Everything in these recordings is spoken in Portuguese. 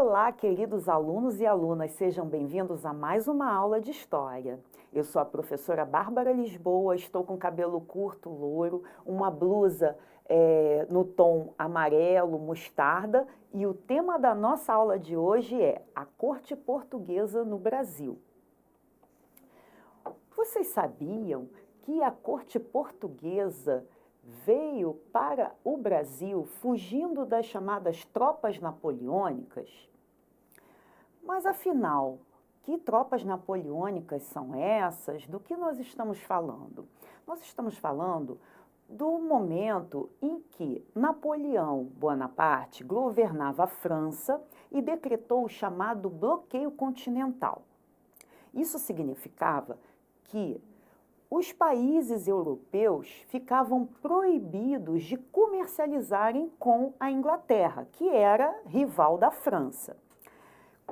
Olá, queridos alunos e alunas, sejam bem-vindos a mais uma aula de História. Eu sou a professora Bárbara Lisboa, estou com cabelo curto, loiro, uma blusa no tom amarelo, mostarda, e o tema da nossa aula de hoje é a corte portuguesa no Brasil. Vocês sabiam que a corte portuguesa veio para o Brasil fugindo das chamadas tropas napoleônicas? Mas afinal, que tropas napoleônicas são essas? Do que nós estamos falando? Nós estamos falando do momento em que Napoleão Bonaparte governava a França e decretou o chamado bloqueio continental. Isso significava que os países europeus ficavam proibidos de comercializarem com a Inglaterra, que era rival da França.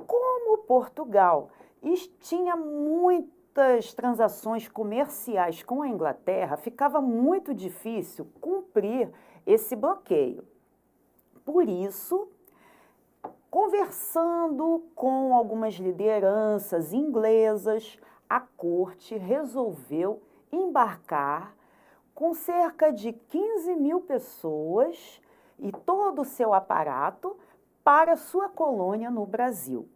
Como Portugal tinha muitas transações comerciais com a Inglaterra, ficava muito difícil cumprir esse bloqueio. Por isso, conversando com algumas lideranças inglesas, a corte resolveu embarcar com cerca de 15 mil pessoas e todo o seu aparato para sua colônia no Brasil.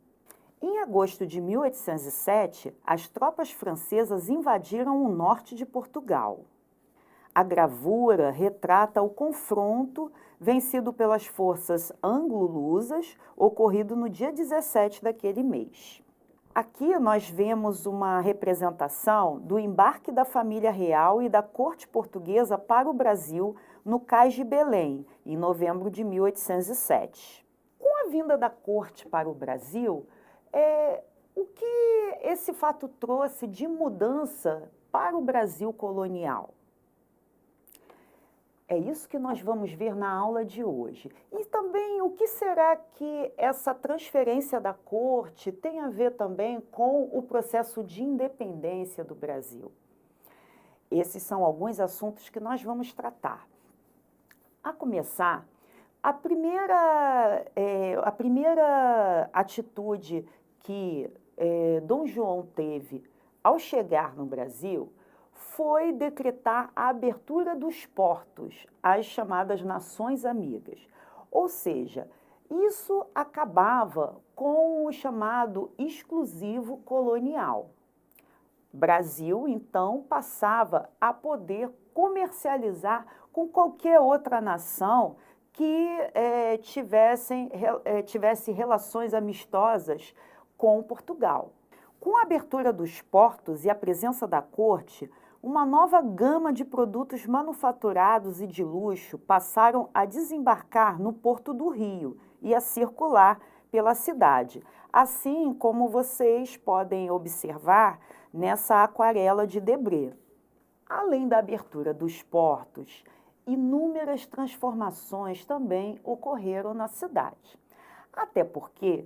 Em agosto de 1807, as tropas francesas invadiram o norte de Portugal. A gravura retrata o confronto vencido pelas forças anglo-lusas, ocorrido no dia 17 daquele mês. Aqui nós vemos uma representação do embarque da família real e da corte portuguesa para o Brasil no Cais de Belém, em novembro de 1807. Com a vinda da corte para o Brasil, o que esse fato trouxe de mudança para o Brasil colonial? É isso que nós vamos ver na aula de hoje. E também o que será que essa transferência da corte tem a ver também com o processo de independência do Brasil? Esses são alguns assuntos que nós vamos tratar. A começar, a primeira atitude que Dom João teve ao chegar no Brasil foi decretar a abertura dos portos às chamadas nações amigas. Ou seja, isso acabava com o chamado exclusivo colonial. Brasil, então, passava a poder comercializar com qualquer outra nação que tivesse relações amistosas com Portugal. Com a abertura dos portos e a presença da corte, uma nova gama de produtos manufaturados e de luxo passaram a desembarcar no Porto do Rio e a circular pela cidade, assim como vocês podem observar nessa aquarela de Debré. Além da abertura dos portos, inúmeras transformações também ocorreram na cidade. Até porque,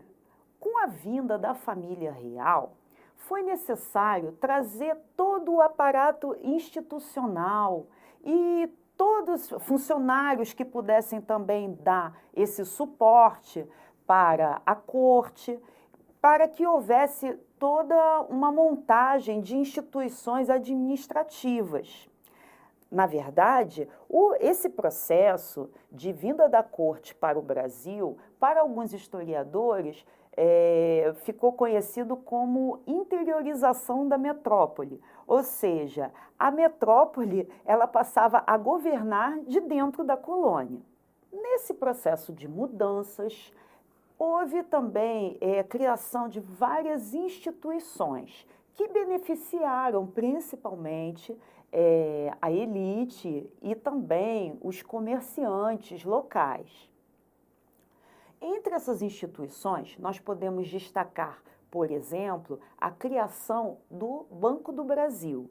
com a vinda da família real, foi necessário trazer todo o aparato institucional e todos os funcionários que pudessem também dar esse suporte para a corte, para que houvesse toda uma montagem de instituições administrativas. Na verdade, esse processo de vinda da corte para o Brasil, para alguns historiadores, ficou conhecido como interiorização da metrópole, ou seja, a metrópole ela passava a governar de dentro da colônia. Nesse processo de mudanças, houve também a criação de várias instituições que beneficiaram principalmente a elite e também os comerciantes locais. Entre essas instituições, nós podemos destacar, por exemplo, a criação do Banco do Brasil.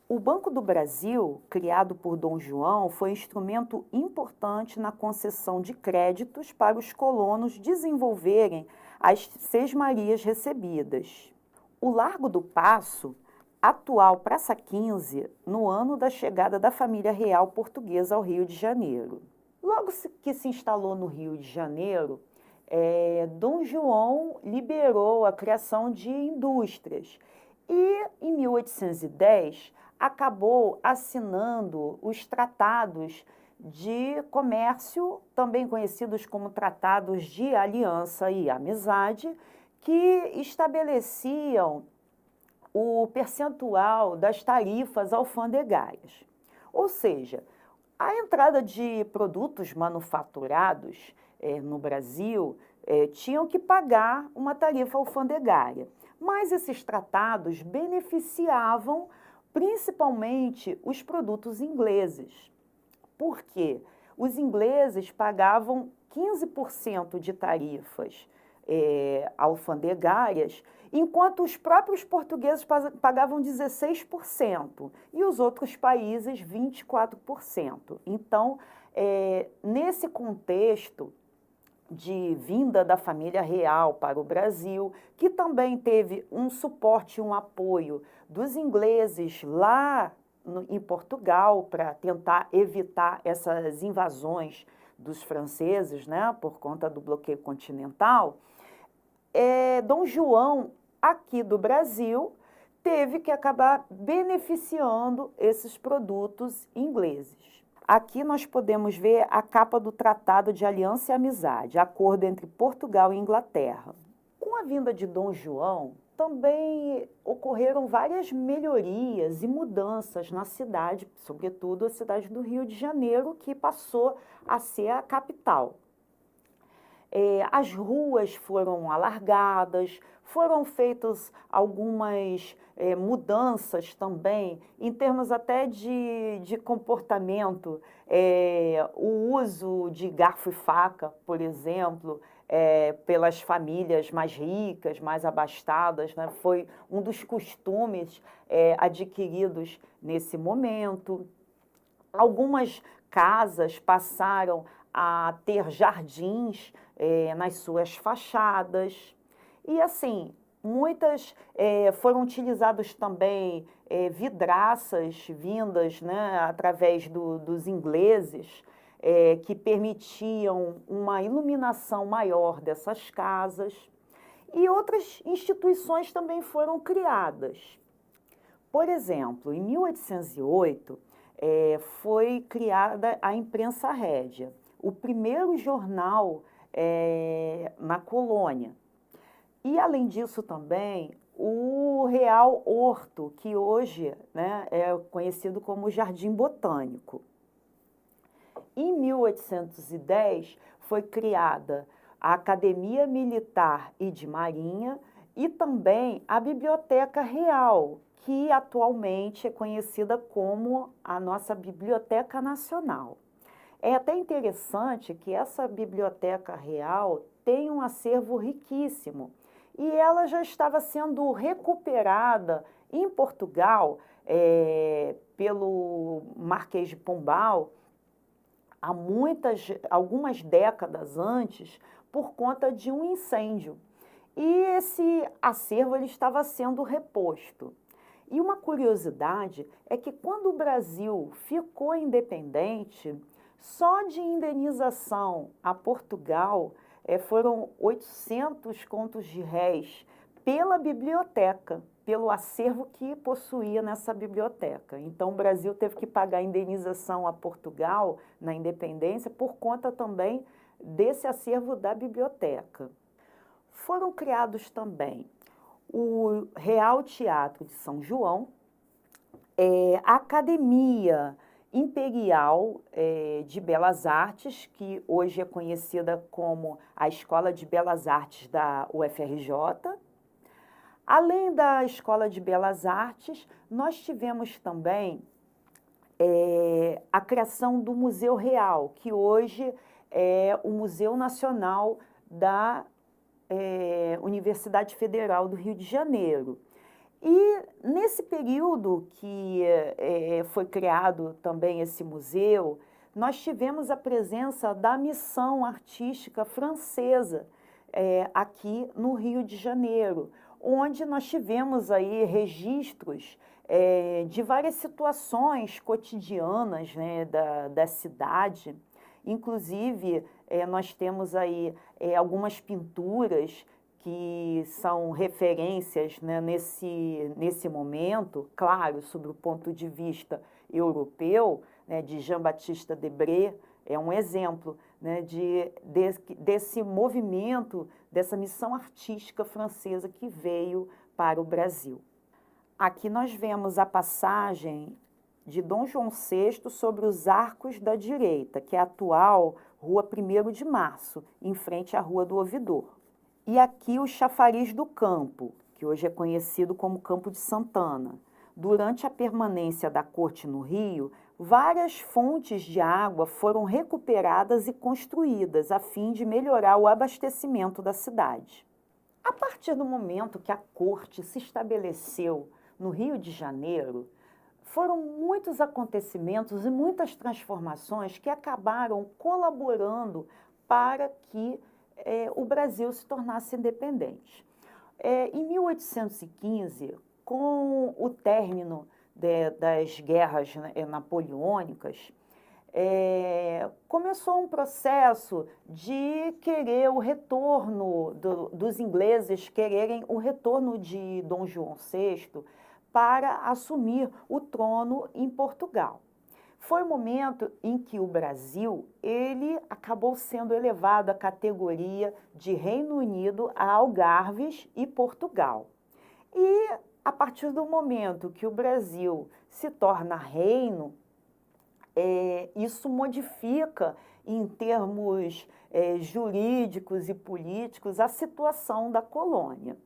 O Banco do Brasil, criado por Dom João, foi um instrumento importante na concessão de créditos para os colonos desenvolverem as sesmarias recebidas. O Largo do Paço, atual Praça 15, no ano da chegada da família real portuguesa ao Rio de Janeiro. Logo que se instalou no Rio de Janeiro, Dom João liberou a criação de indústrias e, em 1810, acabou assinando os tratados de comércio, também conhecidos como tratados de aliança e amizade, que estabeleciam o percentual das tarifas alfandegárias. Ou seja, a entrada de produtos manufaturados no Brasil tinham que pagar uma tarifa alfandegária. Mas esses tratados beneficiavam principalmente os produtos ingleses. Por quê? Os ingleses pagavam 15% de tarifas alfandegárias, enquanto os próprios portugueses pagavam 16% e os outros países 24%. Então, nesse contexto de vinda da família real para o Brasil, que também teve um suporte, um apoio dos ingleses lá em Portugal para tentar evitar essas invasões dos franceses, né, por conta do bloqueio continental, Dom João, aqui do Brasil, teve que acabar beneficiando esses produtos ingleses. Aqui nós podemos ver a capa do Tratado de Aliança e Amizade, acordo entre Portugal e Inglaterra. Com a vinda de Dom João, também ocorreram várias melhorias e mudanças na cidade, sobretudo a cidade do Rio de Janeiro, que passou a ser a capital. As ruas foram alargadas, foram feitas algumas mudanças também, em termos até de comportamento, o uso de garfo e faca, por exemplo, pelas famílias mais ricas, mais abastadas, né? Foi um dos costumes adquiridos nesse momento. Algumas casas passaram a ter jardins nas suas fachadas. E assim, muitas foram utilizadas também vidraças vindas, né, através dos ingleses, que permitiam uma iluminação maior dessas casas. E outras instituições também foram criadas. Por exemplo, em 1808, foi criada a imprensa rédia, o primeiro jornal na colônia. E, além disso, também, o Real Horto, que hoje, né, é conhecido como Jardim Botânico. Em 1810, foi criada a Academia Militar e de Marinha e também a Biblioteca Real, que atualmente é conhecida como a nossa Biblioteca Nacional. É até interessante que essa Biblioteca Real tem um acervo riquíssimo e ela já estava sendo recuperada em Portugal pelo Marquês de Pombal há algumas décadas antes por conta de um incêndio. E esse acervo ele estava sendo reposto. E uma curiosidade é que quando o Brasil ficou independente, só de indenização a Portugal foram 800 contos de réis pela biblioteca, pelo acervo que possuía nessa biblioteca. Então, o Brasil teve que pagar indenização a Portugal na independência por conta também desse acervo da biblioteca. Foram criados também o Real Teatro de São João, a Academia Imperial de Belas Artes, que hoje é conhecida como a Escola de Belas Artes da UFRJ. Além da Escola de Belas Artes, nós tivemos também a criação do Museu Real, que hoje é o Museu Nacional da Universidade Federal do Rio de Janeiro. E nesse período que foi criado também esse museu, nós tivemos a presença da missão artística francesa aqui no Rio de Janeiro, onde nós tivemos aí registros de várias situações cotidianas, né, da cidade. Inclusive, nós temos aí algumas pinturas que são referências, né, nesse momento, claro, sob o ponto de vista europeu, né, de Jean-Baptiste Debré, é um exemplo, né, desse movimento, dessa missão artística francesa que veio para o Brasil. Aqui nós vemos a passagem de Dom João VI sobre os Arcos da Direita, que é a atual Rua 1º de Março, em frente à Rua do Ouvidor. E aqui o Chafariz do Campo, que hoje é conhecido como Campo de Santana. Durante a permanência da corte no Rio, várias fontes de água foram recuperadas e construídas a fim de melhorar o abastecimento da cidade. A partir do momento que a corte se estabeleceu no Rio de Janeiro, foram muitos acontecimentos e muitas transformações que acabaram colaborando para que o Brasil se tornasse independente. Em 1815, com o término das guerras napoleônicas, começou um processo de querer o retorno dos ingleses, quererem o retorno de Dom João VI para assumir o trono em Portugal. Foi o momento em que o Brasil ele acabou sendo elevado à categoria de Reino Unido, a Algarves e Portugal. E a partir do momento que o Brasil se torna reino, isso modifica, em termos jurídicos e políticos, a situação da colônia.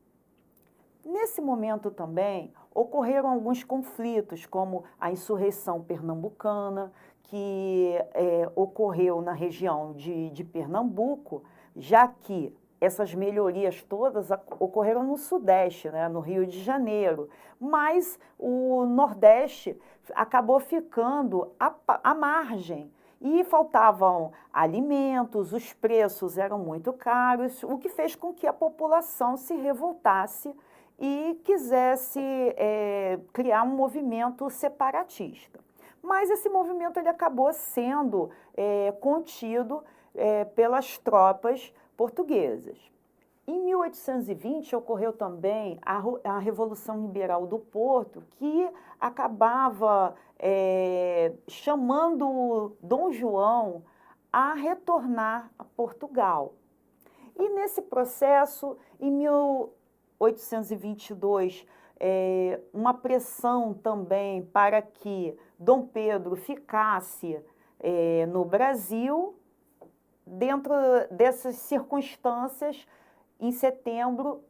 Nesse momento também ocorreram alguns conflitos, como a insurreição pernambucana, que ocorreu na região de Pernambuco, já que essas melhorias todas ocorreram no Sudeste, né, no Rio de Janeiro, mas o Nordeste acabou ficando à margem e faltavam alimentos, os preços eram muito caros, o que fez com que a população se revoltasse e quisesse criar um movimento separatista. Mas esse movimento ele acabou sendo contido pelas tropas portuguesas. Em 1820 ocorreu também a Revolução Liberal do Porto, que acabava chamando Dom João a retornar a Portugal. E nesse processo, em 1822, uma pressão também para que Dom Pedro ficasse no Brasil. Dentro dessas circunstâncias, em setembro,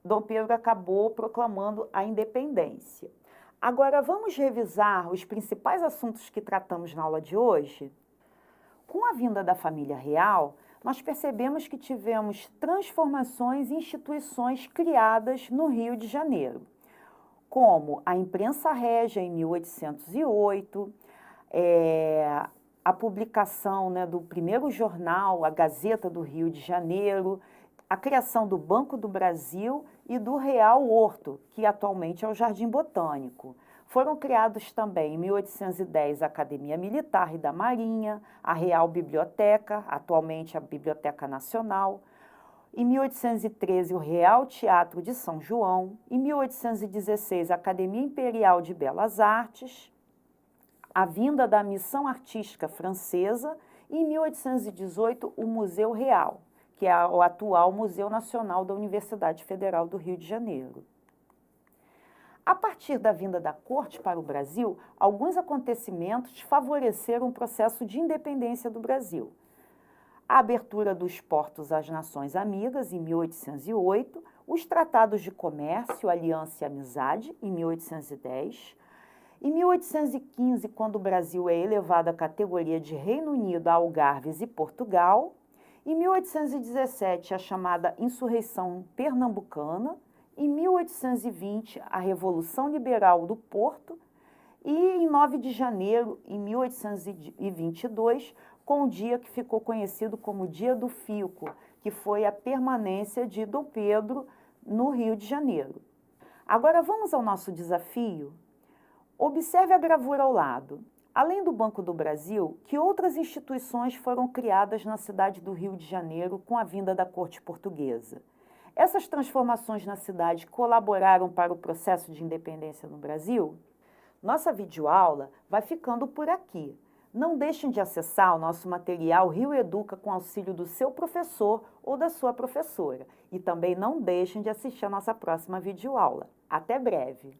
Dom Pedro acabou proclamando a independência. Agora, vamos revisar os principais assuntos que tratamos na aula de hoje? Com a vinda da família real, nós percebemos que tivemos transformações em instituições criadas no Rio de Janeiro, como a imprensa régia em 1808, a publicação, né, do primeiro jornal, a Gazeta do Rio de Janeiro, a criação do Banco do Brasil e do Real Horto, que atualmente é o Jardim Botânico. Foram criados também, em 1810, a Academia Militar e da Marinha, a Real Biblioteca, atualmente a Biblioteca Nacional. Em 1813, o Real Teatro de São João. Em 1816, a Academia Imperial de Belas Artes. A vinda da Missão Artística Francesa. E, em 1818, o Museu Real, que é o atual Museu Nacional da Universidade Federal do Rio de Janeiro. A partir da vinda da corte para o Brasil, alguns acontecimentos favoreceram o processo de independência do Brasil. A abertura dos portos às nações amigas, em 1808, os tratados de comércio, aliança e amizade, em 1810. Em 1815, quando o Brasil é elevado à categoria de Reino Unido, Algarves e Portugal. Em 1817, a chamada Insurreição Pernambucana. Em 1820, a Revolução Liberal do Porto. E em 9 de janeiro, em 1822, com o dia que ficou conhecido como Dia do Fico, que foi a permanência de Dom Pedro no Rio de Janeiro. Agora vamos ao nosso desafio? Observe a gravura ao lado. Além do Banco do Brasil, que outras instituições foram criadas na cidade do Rio de Janeiro com a vinda da corte portuguesa? Essas transformações na cidade colaboraram para o processo de independência no Brasil? Nossa videoaula vai ficando por aqui. Não deixem de acessar o nosso material Rio Educa com auxílio do seu professor ou da sua professora. E também não deixem de assistir a nossa próxima videoaula. Até breve!